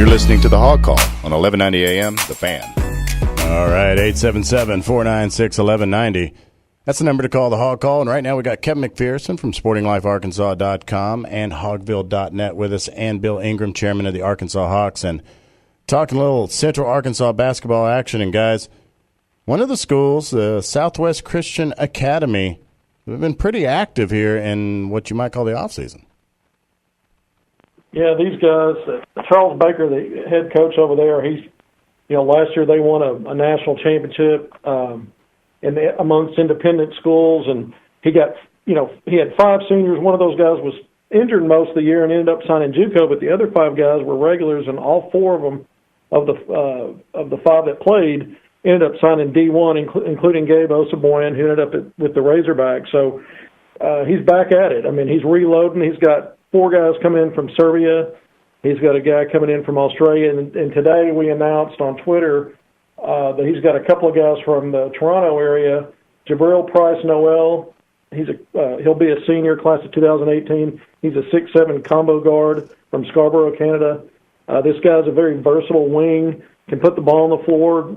You're listening to the Hog Call on 1190 AM, The Fan. All right, 877-496-1190. That's the number to call the Hog Call. And right now we got Kevin McPherson from SportingLifeArkansas.com and Hogville.net with us, and Bill Ingram, chairman of the Arkansas Hawks, and talking a little Central Arkansas basketball action. And, guys, one of the schools, the Southwest Christian Academy, have been pretty active here in what you might call the offseason. Yeah, these guys, Charles Baker, the head coach over there, last year they won a national championship amongst independent schools, and he had 5 seniors. One of those guys was injured most of the year and ended up signing JUCO, but the other 5 guys were regulars, and all 4 of them of the 5 that played ended up signing D1, including Gabe Osaboyan, who ended up with the Razorbacks. So he's back at it. I mean, he's reloading. He's got 4 guys coming in from Serbia. He's got a guy coming in from Australia. And today we announced on Twitter that he's got a couple of guys from the Toronto area. Jabril Price-Noel, he'll be a senior, class of 2018. He's a 6'7" combo guard from Scarborough, Canada. This guy's a very versatile wing, can put the ball on the floor.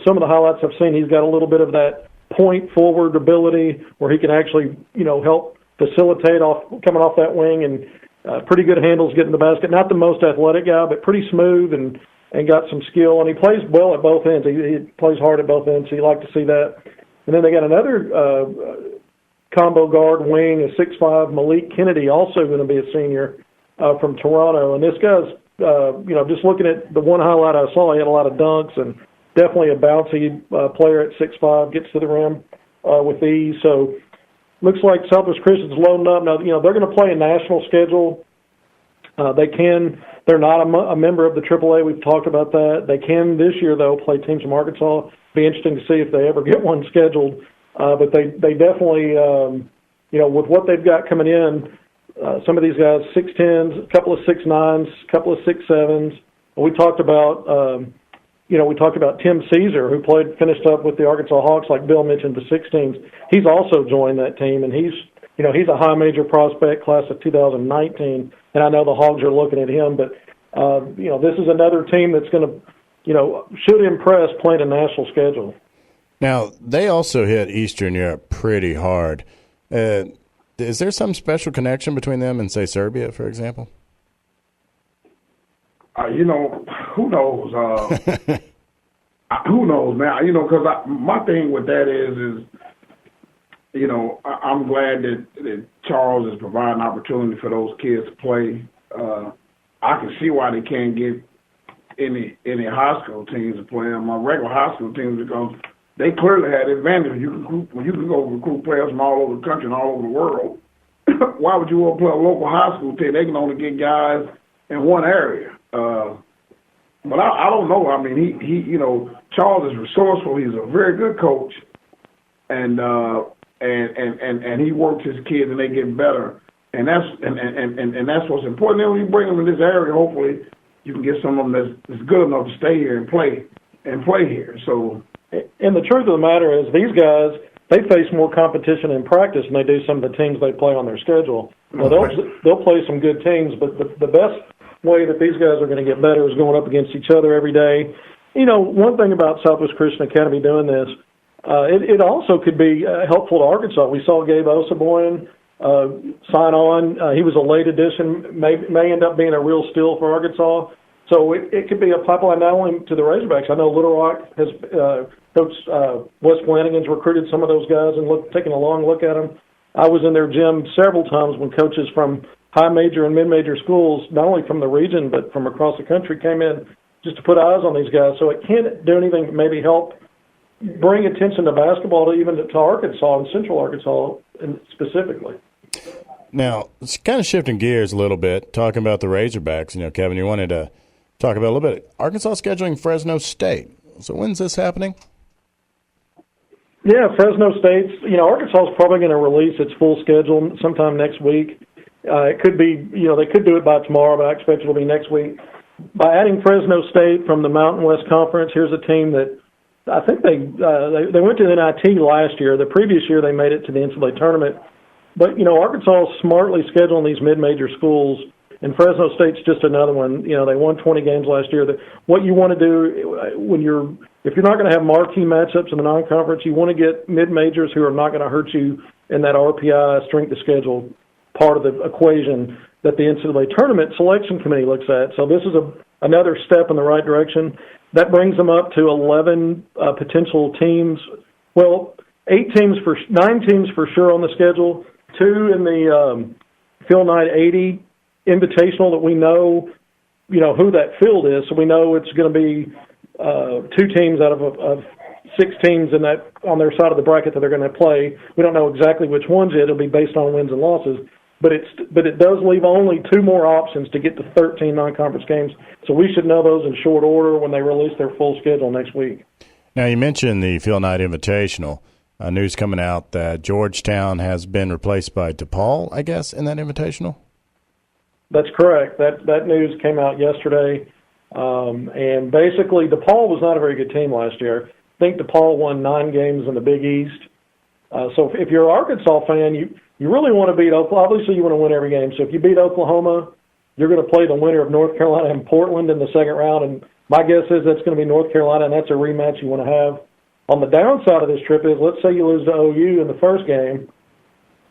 Some of the highlights I've seen, he's got a little bit of that point forward ability where he can actually, help facilitate coming off that wing, and pretty good handles getting the basket. Not the most athletic guy, but pretty smooth and got some skill. And he plays well at both ends. He plays hard at both ends, so you like to see that. And then they got another combo guard wing, a 6'5", Malik Kennedy, also going to be a senior from Toronto. And this guy's, just looking at the one highlight I saw, he had a lot of dunks and definitely a bouncy player at 6'5", gets to the rim with ease. So looks like Southwest Christian's loading up. Now, they're going to play a national schedule. They're not a member of the AAA. We've talked about that. They can this year, though, play teams from Arkansas. Be interesting to see if they ever get one scheduled. But they definitely, with what they've got coming in, some of these guys, 6'10", a couple of 6'9", a couple of 6'7". We talked about, Tim Caesar, who finished up with the Arkansas Hawks, like Bill mentioned, the 16s. He's also joined that team, and he's a high major prospect, class of 2019, and I know the Hogs are looking at him. But this is another team that's going to, should impress playing a national schedule. Now, they also hit Eastern Europe pretty hard. Is there some special connection between them and, say, Serbia, for example? Who knows? Who knows, man? Because my thing with that is I'm glad that Charles is providing opportunity for those kids to play. I can see why they can't get any high school teams to play on my regular high school teams, because they clearly had advantage. When you can go recruit players from all over the country and all over the world, why would you want to play a local high school team? They can only get guys in one area. But I don't know. I mean, he Charles is resourceful. He's a very good coach, and he works his kids and they get better. And that's what's important. Then when you bring them in this area, hopefully you can get some of them that's good enough to stay here and play here. So, and the truth of the matter is, these guys, they face more competition in practice than they do some of the teams they play on their schedule. Now, they'll play some good teams, but the best way that these guys are going to get better is going up against each other every day. One thing about Southwest Christian Academy doing this, it also could be helpful to Arkansas. We saw Gabe Osaboyan sign on. He was a late addition, may end up being a real steal for Arkansas. So it could be a pipeline not only to the Razorbacks. I know Little Rock has Coach Wes Flanagan's recruited some of those guys and taken a long look at them. I was in their gym several times when coaches from high major and mid-major schools, not only from the region but from across the country, came in just to put eyes on these guys. So it can't do anything but maybe help bring attention to basketball to Arkansas and Central Arkansas specifically. Now, it's kind of shifting gears a little bit, talking about the Razorbacks. Kevin, you wanted to talk about a little bit. Arkansas scheduling Fresno State. So when's this happening? Yeah, Fresno State's, Arkansas is probably going to release its full schedule sometime next week. It could be, they could do it by tomorrow, but I expect it will be next week. By adding Fresno State from the Mountain West Conference, here's a team that I think they went to the NIT last year. The previous year they made it to the NCAA tournament. But, Arkansas is smartly scheduling these mid-major schools and Fresno State's just another one. You know, they won 20 games last year. What you want to do if you're not going to have marquee matchups in the non-conference, you want to get mid-majors who are not going to hurt you in that RPI strength of schedule part of the equation that the NCAA tournament selection committee looks at. So this is another step in the right direction. That brings them up to 11 potential teams. Well, 9 teams for sure on the schedule, 2 in the Phil Knight 80 Invitational that we know, who that field is. So we know it's going to be 2 teams out of 6 teams on their side of the bracket that they're going to play. We don't know exactly which ones yet. It'll be based on wins and losses. But it does leave only 2 more options to get to 13 non-conference games. So we should know those in short order when they release their full schedule next week. Now, you mentioned the Phil Knight Invitational. News coming out that Georgetown has been replaced by DePaul, I guess, in that Invitational? That's correct. That news came out yesterday. And basically, DePaul was not a very good team last year. I think DePaul won 9 games in the Big East. So if you're an Arkansas fan, you really want to beat Oklahoma. Obviously, you want to win every game. So if you beat Oklahoma, you're going to play the winner of North Carolina and Portland in the second round. And my guess is that's going to be North Carolina, and that's a rematch you want to have. On the downside of this trip is, let's say you lose to OU in the first game,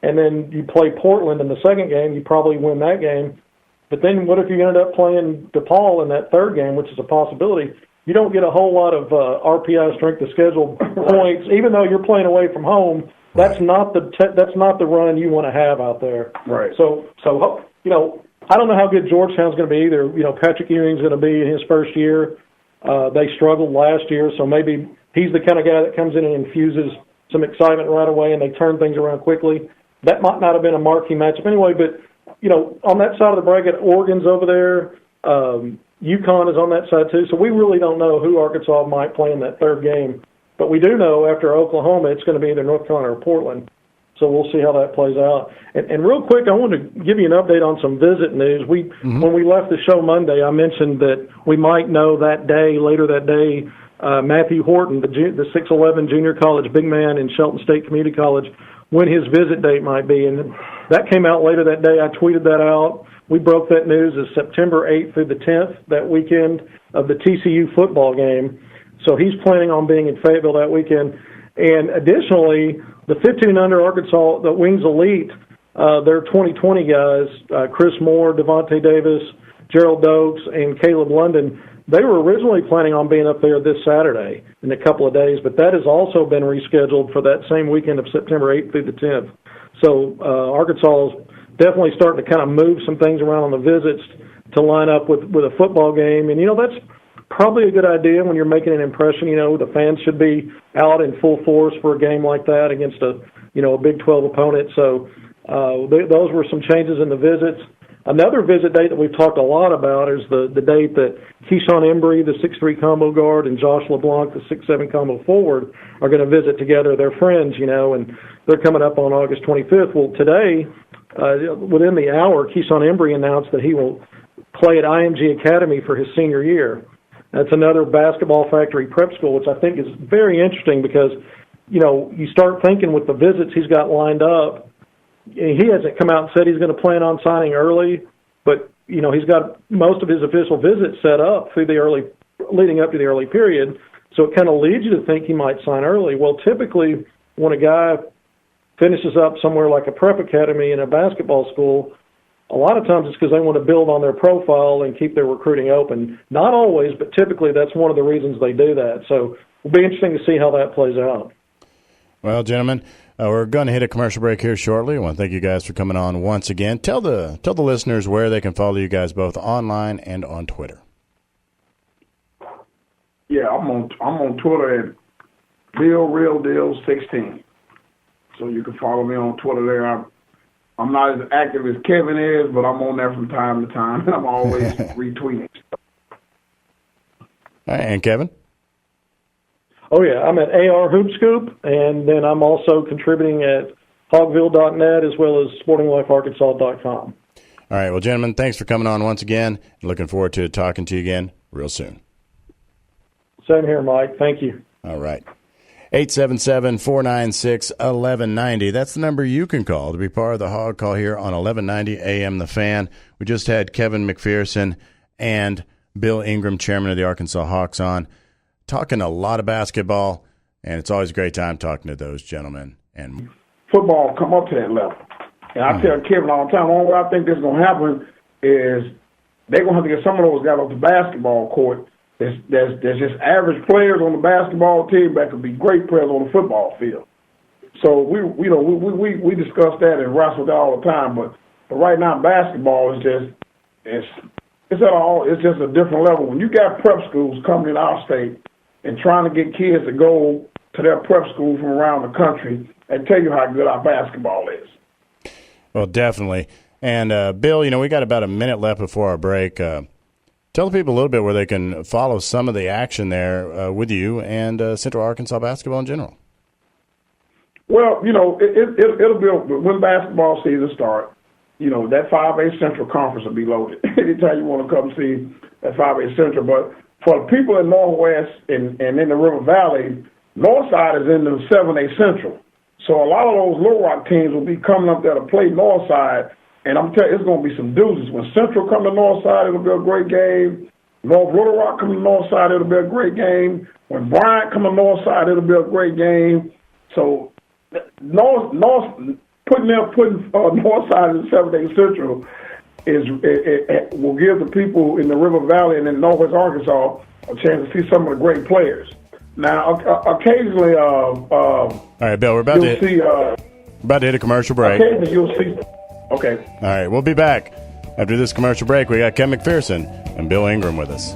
and then you play Portland in the second game, you probably win that game. But then what if you ended up playing DePaul in that third game, which is a possibility? You don't get a whole lot of RPI strength of schedule points, even though you're playing away from home. That's not the run you want to have out there. Right. So I don't know how good Georgetown's going to be either. Patrick Ewing's going to be in his first year. They struggled last year, so maybe he's the kind of guy that comes in and infuses some excitement right away, and they turn things around quickly. That might not have been a marquee matchup anyway, but on that side of the bracket, Oregon's over there. UConn is on that side too. So we really don't know who Arkansas might play in that third game. But we do know after Oklahoma, it's going to be either North Carolina or Portland. So we'll see how that plays out. And real quick, I want to give you an update on some visit news. When we left the show Monday, I mentioned that we might know later that day, Matthew Horton, the 6'11" junior college big man in Shelton State Community College, when his visit date might be. And that came out later that day. I tweeted that out. We broke that news as September 8th through the 10th, that weekend of the TCU football game. So he's planning on being in Fayetteville that weekend. And additionally, the 15 under Arkansas, the Wings Elite, their 2020 guys, Chris Moore, Devontae Davis, Gerald Dokes, and Caleb London, they were originally planning on being up there this Saturday in a couple of days, but that has also been rescheduled for that same weekend of September 8th through the 10th. So Arkansas is definitely starting to kind of move some things around on the visits to line up with a football game. And, that's probably a good idea when you're making an impression. The fans should be out in full force for a game like that against a Big 12 opponent. So those were some changes in the visits. Another visit date that we've talked a lot about is the date that Keyshawn Embry, the 6'3" combo guard, and Josh LeBlanc, the 6'7" combo forward, are going to visit together. They're friends, and they're coming up on August 25th. Well, today, within the hour, Keyshawn Embry announced that he will play at IMG Academy for his senior year. That's another basketball factory prep school, which I think is very interesting because, you start thinking with the visits he's got lined up, he hasn't come out and said he's going to plan on signing early, but, he's got most of his official visits set up leading up to the early period. So it kind of leads you to think he might sign early. Well, typically when a guy finishes up somewhere like a prep academy in a basketball school, a lot of times it's because they want to build on their profile and keep their recruiting open. Not always, but typically that's one of the reasons they do that. So it'll be interesting to see how that plays out. Well, gentlemen, we're going to hit a commercial break here shortly. I want to thank you guys for coming on once again. Tell the listeners where they can follow you guys both online and on Twitter. Yeah, I'm on Twitter at BillRealDeal16. So you can follow me on Twitter there. I'm not as active as Kevin is, but I'm on there from time to time. I'm always retweeting stuff. All right, and Kevin? Oh, yeah, I'm at AR Hoop Scoop, and then I'm also contributing at hogville.net as well as sportinglifearkansas.com. All right, well, gentlemen, thanks for coming on once again. Looking forward to talking to you again real soon. Same here, Mike. Thank you. All right. 877-496-1190. That's the number you can call to be part of the Hog Call here on 1190 AM The Fan. We just had Kevin McPherson and Bill Ingram, chairman of the Arkansas Hawks, on, talking a lot of basketball, and it's always a great time talking to those gentlemen. And football come up to that level. And I tell Kevin all the time, the only way I think this is going to happen is they're going to have to get some of those guys off the basketball court. There's just average players on the basketball team that could be great players on the football field. So we discuss that and wrestle that all the time. But right now, basketball is just it's just a different level. When you got prep schools coming in our state and trying to get kids to go to their prep schools from around the country, and tell you how good our basketball is. Well, definitely. And Bill, we got about a minute left before our break. Tell the people a little bit where they can follow some of the action there with you and Central Arkansas basketball in general. Well, it'll be when basketball season starts. That 5A Central Conference will be loaded. Anytime you want to come see that 5A Central. But for the people in Northwest and in the River Valley, Northside is in the 7A Central. So a lot of those Little Rock teams will be coming up there to play Northside. And I'm telling you, it's going to be some doozies. When Central come to Northside, it'll be a great game. North Little Rock come to Northside, it'll be a great game. When Bryant come to Northside, it'll be a great game. So putting Northside in 7A Central will give the people in the River Valley and in Northwest Arkansas a chance to see some of the great players. Now, occasionally, all right, Bill, we're about to hit a commercial break. Occasionally, you'll see. Okay. All right, we'll be back after this commercial break. We got Ken McPherson and Bill Ingram with us.